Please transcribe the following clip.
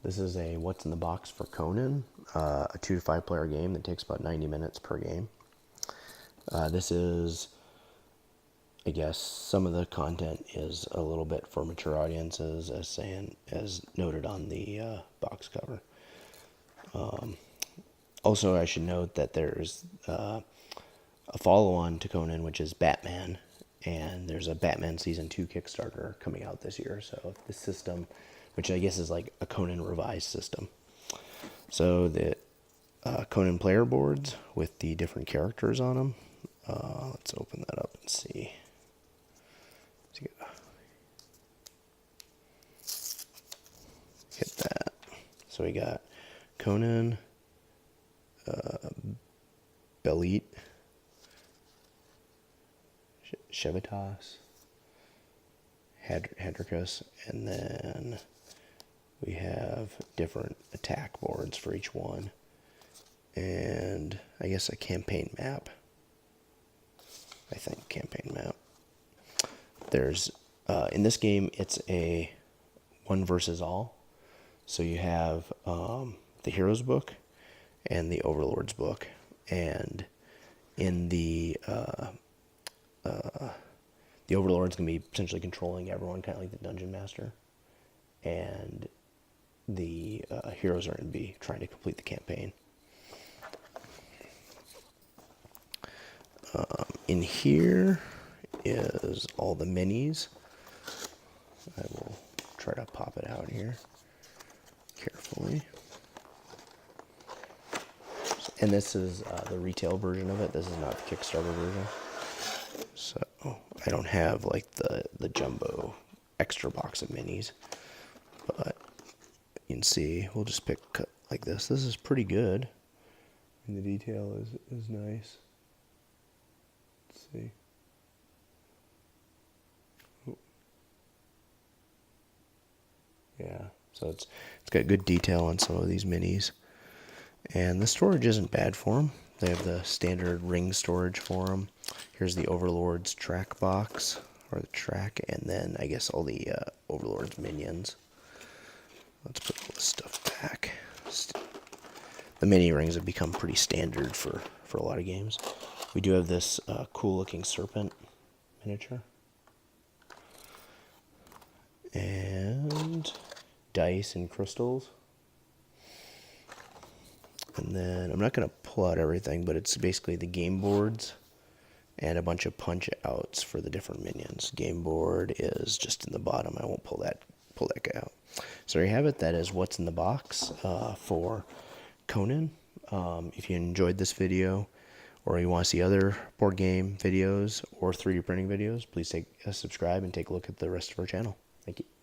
This is a what's in the box for Conan, a 2 to 5 player game that takes about 90 minutes per game. This is, I guess, some of the content is a little bit for mature audiences, as noted on the box cover. Also, I should note that there's a follow-on to Conan, which is Batman, and there's a Batman Season 2 Kickstarter coming out this year. So the system, which I guess is like a Conan revised system. So the Conan player boards with the different characters on them. Let's open that up and see. Hit that. So we got Conan, Belit, Shevitas, Hadricus, and then we have different attack boards for each one, and I guess a campaign map. I think campaign map. There's in this game it's a one versus all, so you have the Heroes book and the Overlord's book, and in the Overlord's gonna be potentially controlling everyone, kind of like the Dungeon Master, and the heroes are going to be trying to complete the campaign. In here is all the minis. I will try to pop it out here carefully. And this is the retail version of it. This is not the Kickstarter version. So I don't have like the jumbo extra box of minis, but you can see we'll just pick like this. This is pretty good, and the detail is nice. Let's see. Ooh. Yeah, so it's got good detail on some of these minis, and the storage isn't bad for them. They have the standard ring storage for them. Here's the Overlord's track box, or the track, and then I guess all the Overlord's minions. Let's put all this stuff back. The mini rings have become pretty standard for a lot of games. We do have this cool looking serpent miniature. And dice and crystals. And then I'm not going to pull out everything, but it's basically the game boards and a bunch of punch outs for the different minions. Game board is just in the bottom. I won't pull that guy out. So there you have it. That is what's in the box for Conan. If you enjoyed this video, or you want to see other board game videos or 3D printing videos, please subscribe and take a look at the rest of our channel. Thank you.